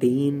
3